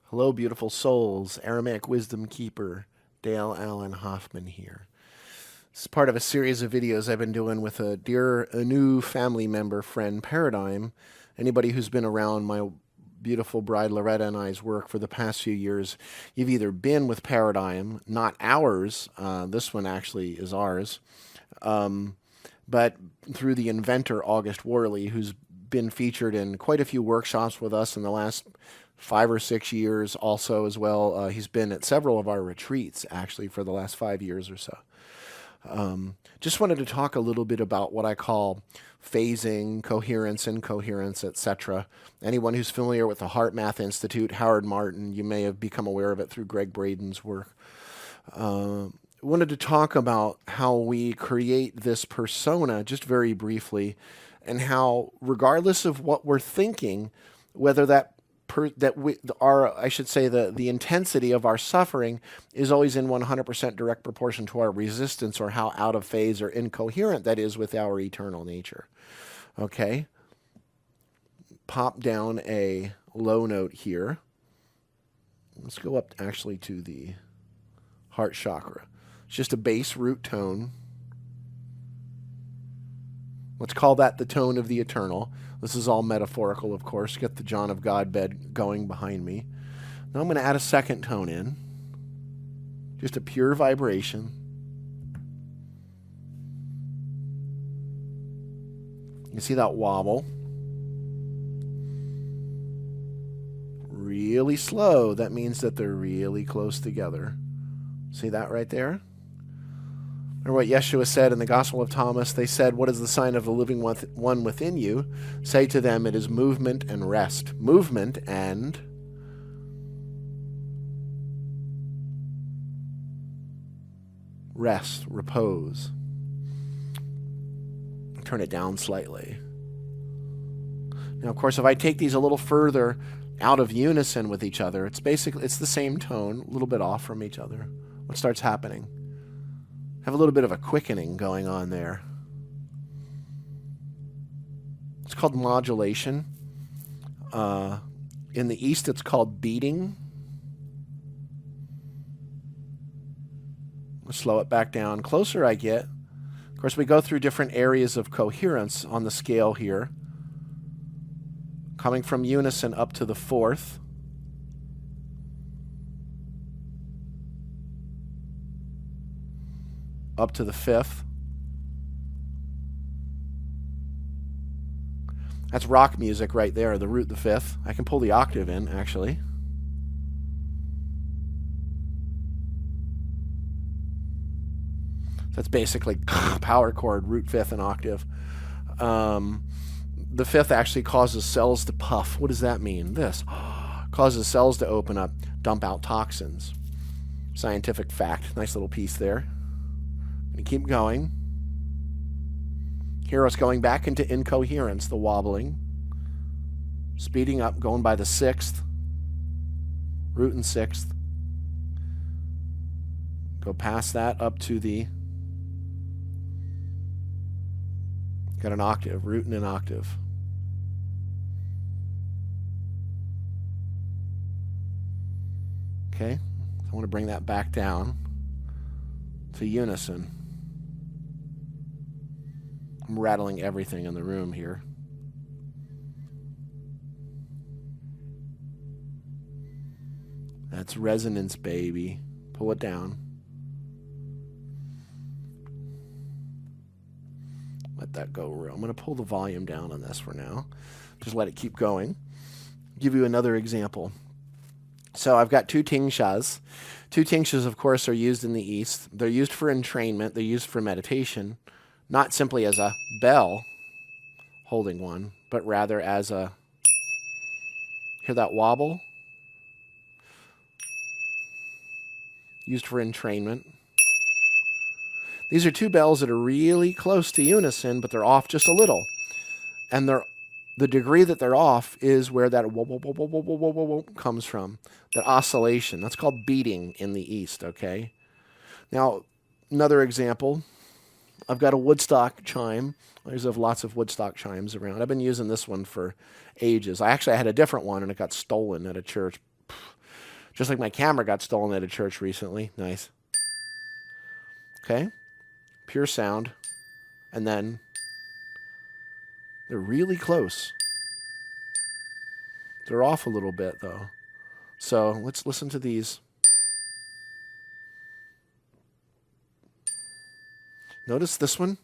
Hello, beautiful souls. Aramaic Wisdom Keeper, Dale Allen Hoffman here. This is part of a series of videos I've been doing with a new family member, friend, Pyradym. Anybody who's been around my beautiful bride Loretta and I's work for the past few years, you've either been with Pyradym, not ours, this one actually is ours, but through the inventor, August Worley, who's been featured in quite a few workshops with us in the last 5 or 6 years also as well. He's been at several of our retreats actually for the last 5 years or so. Just wanted to talk a little bit about what I call phasing, coherence, incoherence, etc. Anyone who's familiar with the Heart Math Institute, Howard Martin, you may have become aware of it through Greg Braden's work. Wanted to talk about how we create this persona just very briefly, and how regardless of what we're thinking, whether I should say the intensity of our suffering is always in 100% direct proportion to our resistance, or how out of phase or incoherent that is with our eternal nature. Okay? Pop down a low note here. Let's go up actually to the heart chakra. It's just a bass root tone. Let's call that the tone of the eternal. This is all metaphorical, of course. Get the John of God bed going behind me. Now I'm going to add a second tone in. Just a pure vibration. You can see that wobble. Really slow. That means that they're really close together. See that right there? Or what Yeshua said in the Gospel of Thomas, they said, "What is the sign of the living one within you?" Say to them, it is movement and rest. Movement and rest, repose. Turn it down slightly. Now, of course, if I take these a little further out of unison with each other, it's the same tone, a little bit off from each other. What starts happening? Have a little bit of a quickening going on there. It's called modulation. In the East, it's called beating. Let's slow it back down. Closer I get. Of course, we go through different areas of coherence on the scale here. Coming from unison up to the fourth. Up to the fifth. That's rock music right there, the root, the fifth. I can pull the octave in, actually. That's basically power chord, root, fifth, and octave. The fifth actually causes cells to puff. What does that mean? This causes cells to open up, dump out toxins. Scientific fact. Nice little piece there. And keep going. Hear us going back into incoherence, the wobbling. Speeding up, going by the sixth. Root and sixth. Go past that up to the... Got an octave, root and an octave. Okay, so I want to bring that back down to unison. I'm rattling everything in the room here. That's resonance, baby. Pull it down. Let that go real. I'm going to pull the volume down on this for now. Just let it keep going. Give you another example. So I've got two tingshas. Two tingshas, of course, are used in the East. They're used for entrainment. They're used for meditation. Not simply as a bell, holding one, but rather as a... Hear that wobble? Used for entrainment. These are two bells that are really close to unison, but they're off just a little. And the degree that they're off is where that whoa, whoa, whoa, whoa, whoa, whoa, whoa, whoa comes from. That oscillation. That's called beating in the East, okay? Now, another example. I've got a Woodstock chime. I have lots of Woodstock chimes around. I've been using this one for ages. I had a different one, and it got stolen at a church. Just like my camera got stolen at a church recently. Nice. Okay. Pure sound. And then they're really close. They're off a little bit, though. So let's listen to these. Notice this one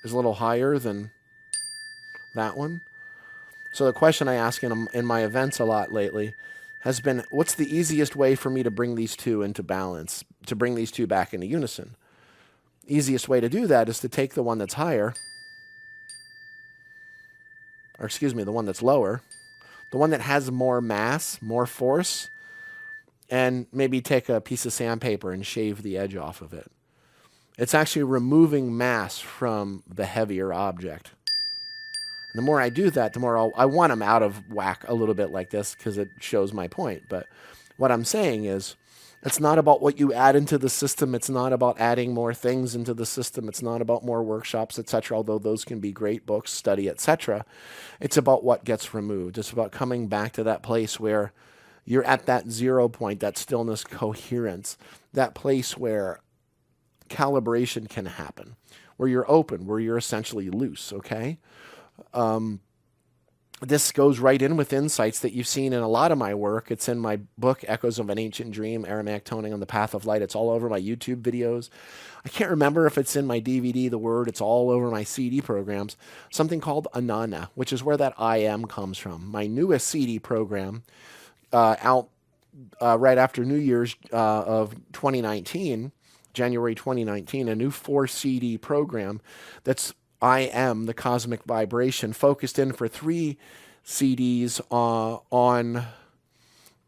is a little higher than that one. So the question I ask in my events a lot lately has been, what's the easiest way for me to bring these two into balance, to bring these two back into unison? Easiest way to do that is to take the one that's higher, or excuse me, the one that's lower, the one that has more mass, more force, and maybe take a piece of sandpaper and shave the edge off of it. It's actually removing mass from the heavier object. And the more I do that, the more I want them out of whack a little bit like this because it shows my point. But what I'm saying is, it's not about what you add into the system. It's not about adding more things into the system. It's not about more workshops, etc., although those can be great books, study, etc. It's about what gets removed. It's about coming back to that place where you're at that 0 point, that stillness, coherence, that place where calibration can happen, where you're open, where you're essentially loose, okay? This goes right in with insights that you've seen in a lot of my work. It's in my book, Echoes of an Ancient Dream, Aramaic Toning on the Path of Light. It's all over my YouTube videos. I can't remember if it's in my DVD, The Word. It's all over my CD programs. Something called Anana, which is where that I am comes from. My newest CD program, out right after New Year's of 2019, January 2019, a new 4 CD program that's I am the cosmic vibration, focused in for 3 CDs on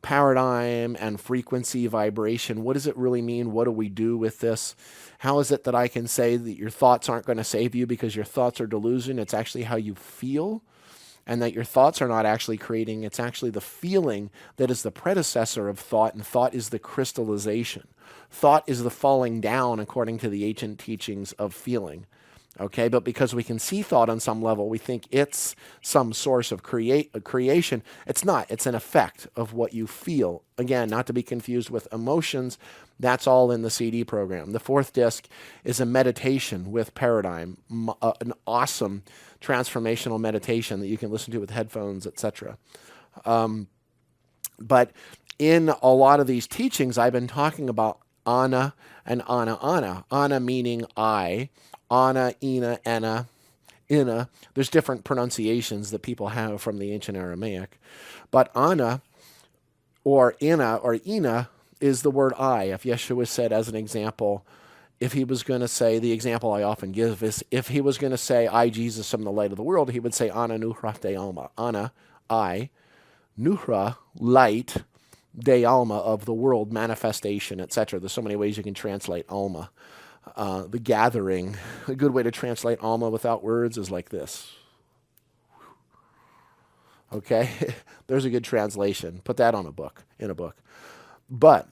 paradigm and frequency vibration. What does it really mean? What do we do with this? How is it that I can say that your thoughts aren't going to save you because your thoughts are delusion? It's actually how you feel, and that your thoughts are not actually creating. It's actually the feeling that is the predecessor of thought, and thought is the crystallization. Thought is the falling down according to the ancient teachings of feeling. Okay, but because we can see thought on some level, we think it's some source of creation. It's not. It's an effect of what you feel. Again, not to be confused with emotions. That's all in the CD program. The 4th disc is a meditation with Pyradym, an awesome transformational meditation that you can listen to with headphones, etc. But in a lot of these teachings, I've been talking about Ana and Ana. Ana meaning I. Ana, Ina, Enna, Inna. There's different pronunciations that people have from the ancient Aramaic. But Ana, or Inna, or Ina, is the word I. If Yeshua said, as an example, if he was going to say, the example I often give is, if he was going to say, I, Jesus, am the light of the world, he would say, Ana Nuhra de Alma. Ana, I, Nuhra, light, de Alma, of the world, manifestation, etc. There's so many ways you can translate Alma. The gathering. A good way to translate Alma without words is like this. Okay? There's a good translation. Put that in a book. But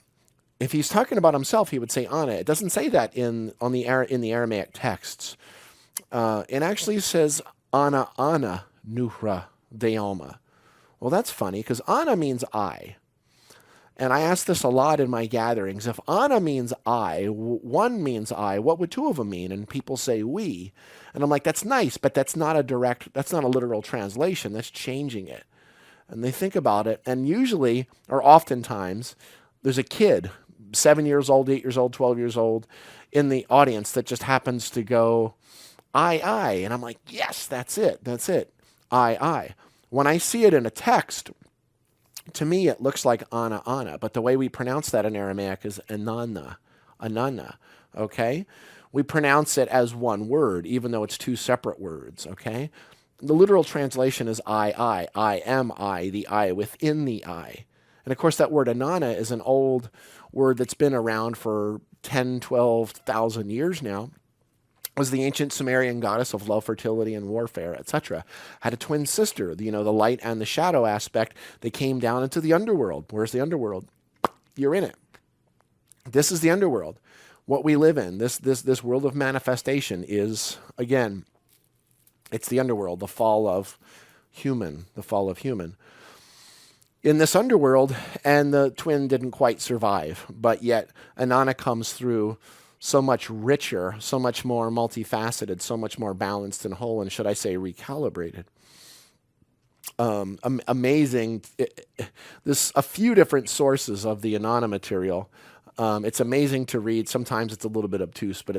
if he's talking about himself, he would say Ana. It doesn't say that in the Aramaic texts. It actually says Ana Nuhra de Alma. Well, that's funny because Ana means I. And I ask this a lot in my gatherings. If Ana means I, one means I, what would 2 of them mean? And people say we. And I'm like, that's nice, but that's not a literal translation. That's changing it. And they think about it. And usually, or oftentimes, there's a kid, 7 years old, 8 years old, 12 years old, in the audience that just happens to go, I. And I'm like, yes, that's it. I. When I see it in a text, to me, it looks like Ana, but the way we pronounce that in Aramaic is Anana, okay? We pronounce it as one word, even though it's 2 separate words, okay? The literal translation is I am I, the I within the I. And of course, that word Anana is an old word that's been around for 10, 12,000 years now. Was the ancient Sumerian goddess of love, fertility, and warfare, etc. Had a twin sister, the light and the shadow aspect. They came down into the underworld. Where's the underworld? You're in it. This is the underworld. What we live in, this world of manifestation is, again, it's the underworld, the fall of human. in this underworld, and the twin didn't quite survive. But yet, Inanna comes through so much richer, so much more multifaceted, so much more balanced and whole, and should I say recalibrated. Amazing. There's a few different sources of the Inanna material. It's amazing to read. Sometimes it's a little bit obtuse, but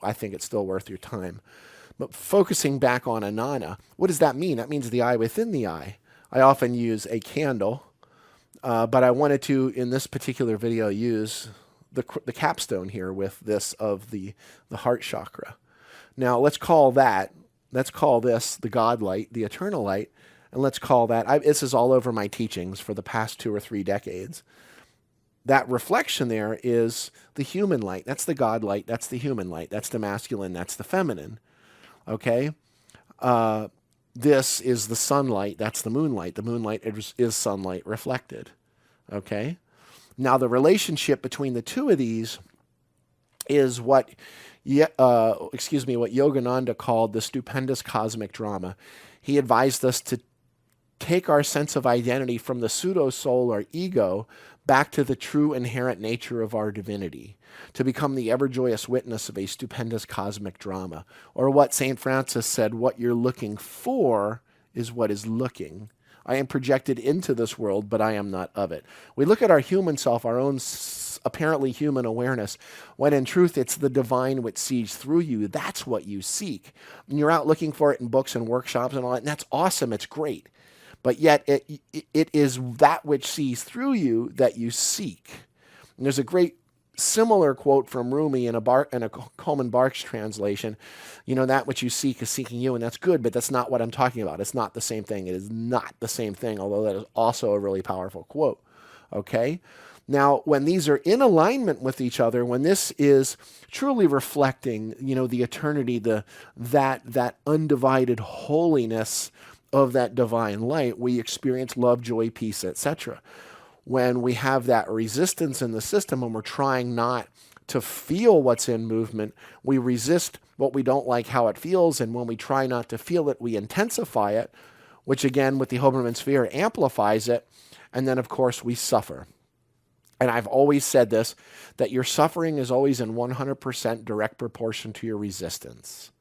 I think it's still worth your time. But focusing back on Inanna, what does that mean? That means the eye within the eye. I often use a candle, but I wanted to, in this particular video, use the capstone here with this of the heart chakra. Now let's call this the God light, the eternal light, and let's call that, this is all over my teachings for the past 2 or 3 decades. That reflection there is the human light. That's the God light. That's the human light. That's the masculine. That's the feminine. Okay? This is the sunlight. That's the moonlight. The moonlight is sunlight reflected. Okay? Now, the relationship between the two of these is what Yogananda called the stupendous cosmic drama. He advised us to take our sense of identity from the pseudo-soul or ego back to the true inherent nature of our divinity, to become the ever-joyous witness of a stupendous cosmic drama. Or what St. Francis said, what you're looking for is what is looking. I am projected into this world, but I am not of it. We look at our human self, our own apparently human awareness, when in truth it's the divine which sees through you. That's what you seek. And you're out looking for it in books and workshops and all that, and that's awesome. It's great. But yet it is that which sees through you that you seek. And there's a great similar quote from Rumi in a Coleman Barks translation. You know, that which you seek is seeking you, and that's good, but that's not what I'm talking about. It's not the same thing. It is not the same thing, although that is also a really powerful quote. Okay? Now, when these are in alignment with each other, when this is truly reflecting, you know, the eternity, that undivided holiness of that divine light, we experience love, joy, peace, etc. When we have that resistance in the system and we're trying not to feel what's in movement, we resist what we don't like how it feels, and when we try not to feel it, we intensify it, which again, with the Hoberman sphere, amplifies it, and then of course we suffer. And I've always said this, that your suffering is always in 100% direct proportion to your resistance.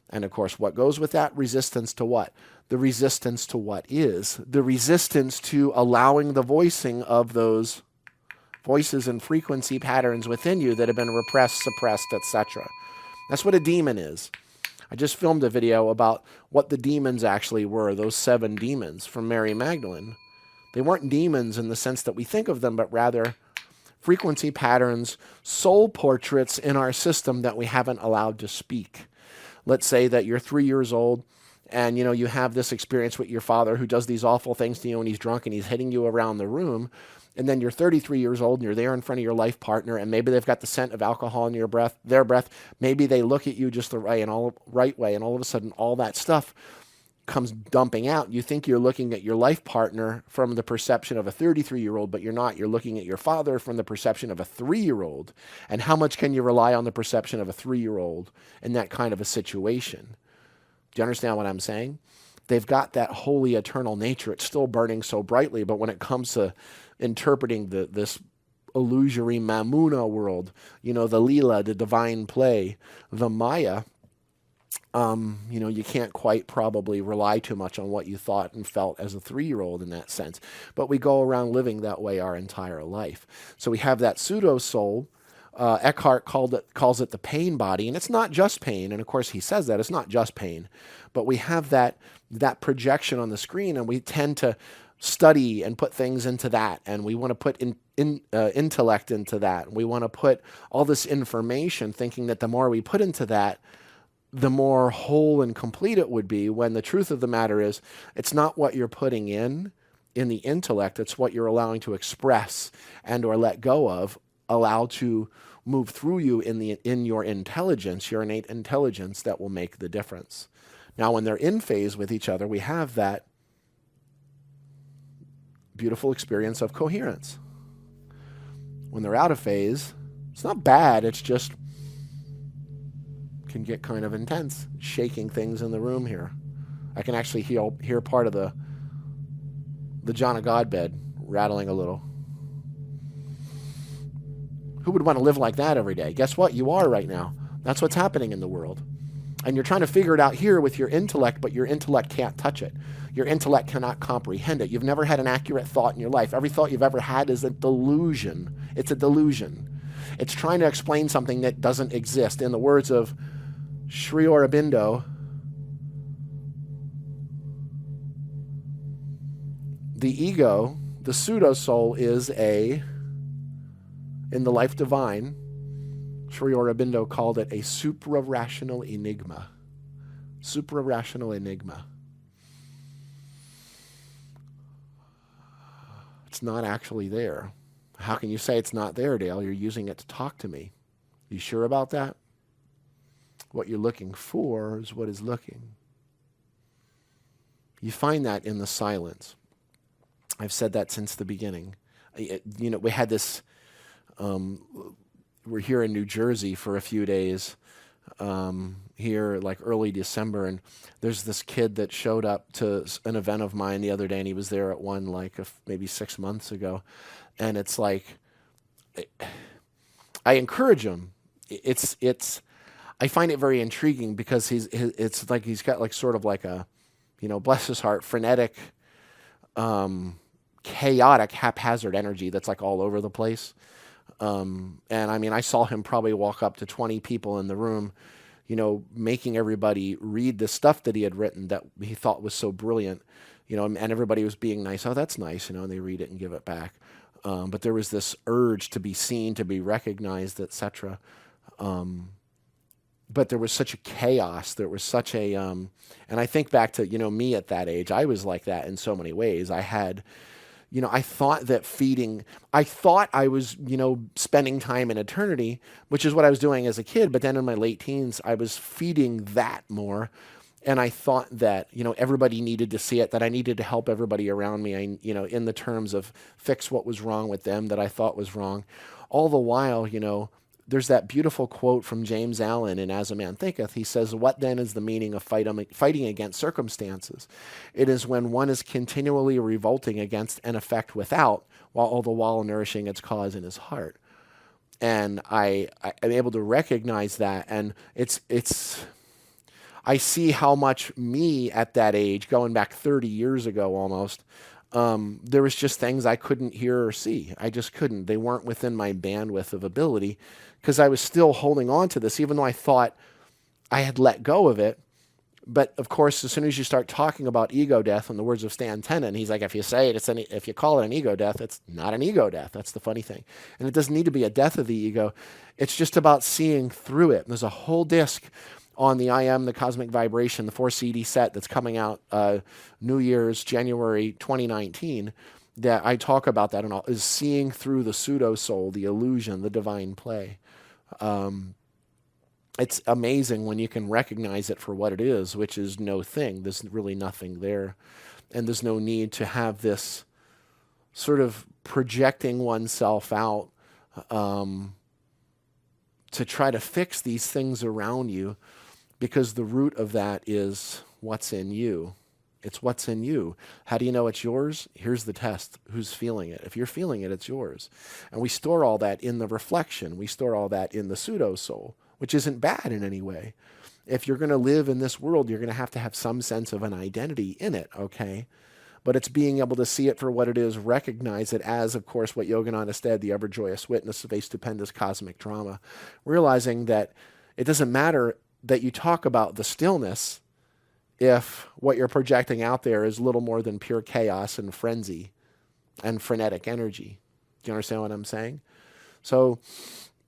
And of course, what goes with that? Resistance to what? The resistance to what is. The resistance to allowing the voicing of those voices and frequency patterns within you that have been repressed, suppressed, etc. That's what a demon is. I just filmed a video about what the demons actually were, those 7 demons from Mary Magdalene. They weren't demons in the sense that we think of them, but rather frequency patterns, soul portraits in our system that we haven't allowed to speak. Let's say that you're 3 years old and you have this experience with your father who does these awful things to you and he's drunk and he's hitting you around the room. And then you're 33 years old and you're there in front of your life partner and maybe they've got the scent of alcohol in their breath. Maybe they look at you just the right way, and all of a sudden all that stuff comes dumping out. You think you're looking at your life partner from the perception of a 33-year-old, but you're not. You're looking at your father from the perception of a 3-year-old. And how much can you rely on the perception of a 3-year-old in that kind of a situation? Do you understand what I'm saying? They've got that holy eternal nature. It's still burning so brightly, but when it comes to interpreting this illusory Mamuna world, the Leela, the divine play, the Maya, you can't quite probably rely too much on what you thought and felt as a 3-year-old in that sense. But we go around living that way our entire life. So we have that pseudo-soul. Eckhart calls it the pain body, and it's not just pain. And of course, he says that it's not just pain, but we have that projection on the screen, and we tend to study and put things into that, and we want to put intellect into that. We want to put all this information, thinking that the more we put into that, the more whole and complete it would be, when the truth of the matter is, it's not what you're putting in the intellect, it's what you're allowing to express and or let go of, allow to move through you in your intelligence, your innate intelligence, that will make the difference. Now, when they're in phase with each other, we have that beautiful experience of coherence. When they're out of phase, it's not bad, it's just can get kind of intense, shaking things in the room here. I can actually hear part of the John of God bed rattling a little. Who would want to live like that every day? Guess what? You are right now. That's what's happening in the world. And you're trying to figure it out here with your intellect, but your intellect can't touch it. Your intellect cannot comprehend it. You've never had an accurate thought in your life. Every thought you've ever had is a delusion. It's a delusion. It's trying to explain something that doesn't exist. In the words of Sri Aurobindo, the ego, the pseudo-soul, is in the Life Divine, Sri Aurobindo called it a supra-rational enigma. Supra-rational enigma. It's not actually there. How can you say it's not there, Dale? You're using it to talk to me. You sure about that? What you're looking for is what is looking. You find that in the silence. I've said that since the beginning. We had this... we're here in New Jersey for a few days, here like early December, and there's this kid that showed up to an event of mine the other day, and he was there at one like maybe 6 months ago, and it's like, I encourage him. I find it very intriguing because it's like he's got like sort of like a, bless his heart, frenetic, chaotic, haphazard energy that's like all over the place. And I mean, I saw him probably walk up to 20 people in the room, making everybody read the stuff that he had written that he thought was so brilliant, and everybody was being nice. Oh, that's nice, and they read it and give it back. But there was this urge to be seen, to be recognized, etc. But there was such a chaos. There was such a, and I think back to, me at that age. I was like that in so many ways. I had, I thought I was, spending time in eternity, which is what I was doing as a kid. But then in my late teens, I was feeding that more. And I thought that, everybody needed to see it, that I needed to help everybody around me, in the terms of fix what was wrong with them that I thought was wrong. All the while, there's that beautiful quote from James Allen in As a Man Thinketh. He says, "What then is the meaning of fighting against circumstances? It is when one is continually revolting against an effect without, while all the while nourishing its cause in his heart." And I'm able to recognize that, and I see how much me at that age, going back 30 years ago almost, there was just things I couldn't hear or see. I just couldn't. They weren't within my bandwidth of ability because I was still holding on to this, even though I thought I had let go of it. But of course, as soon as you start talking about ego death, in the words of Stan Tenen, he's like, if you call it an ego death, it's not an ego death. That's the funny thing. And it doesn't need to be a death of the ego. It's just about seeing through it. And there's a whole disc on the I Am, the Cosmic Vibration, the 4 CD set that's coming out New Year's, January 2019, that I talk about that and all, is seeing through the pseudo-soul, the illusion, the divine play. It's amazing when you can recognize it for what it is, which is no thing. There's really nothing there. And there's no need to have this sort of projecting oneself out to try to fix these things around you, because the root of that is what's in you. It's what's in you. How do you know it's yours? Here's the test. Who's feeling it? If you're feeling it, it's yours. And we store all that in the reflection. We store all that in the pseudo-soul, which isn't bad in any way. If you're going to live in this world, you're going to have some sense of an identity in it, okay? But it's being able to see it for what it is, recognize it as, of course, what Yogananda said, the ever-joyous witness of a stupendous cosmic drama, realizing that it doesn't matter that you talk about the stillness if what you're projecting out there is little more than pure chaos and frenzy and frenetic energy. Do you understand what I'm saying? So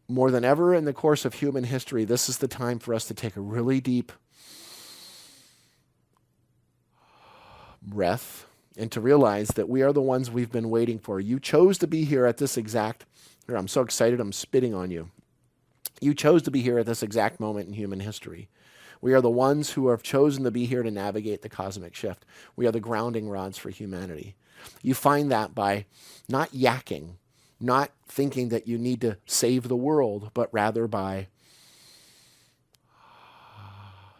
more than ever in the course of human history, this is the time for us to take a really deep breath and to realize that we are the ones we've been waiting for. You chose to be here at this exact... Here, I'm so excited, I'm spitting on you. You chose to be here at this exact moment in human history. We are the ones who have chosen to be here to navigate the cosmic shift. We are the grounding rods for humanity. You find that by not yakking, not thinking that you need to save the world, but rather by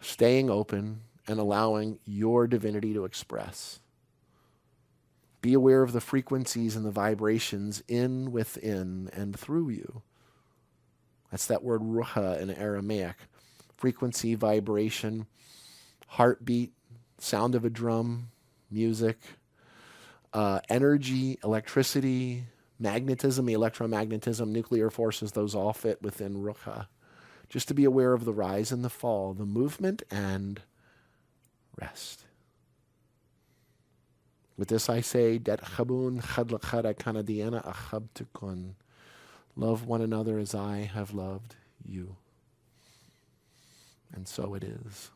staying open and allowing your divinity to express. Be aware of the frequencies and the vibrations in, within, and through you. That's that word ruha in Aramaic. Frequency, vibration, heartbeat, sound of a drum, music, energy, electricity, magnetism, electromagnetism, nuclear forces, those all fit within ruha. Just to be aware of the rise and the fall, the movement and rest. With this I say, Det chabun chadlachada kanadiana achabtukun. Love one another as I have loved you. And so it is.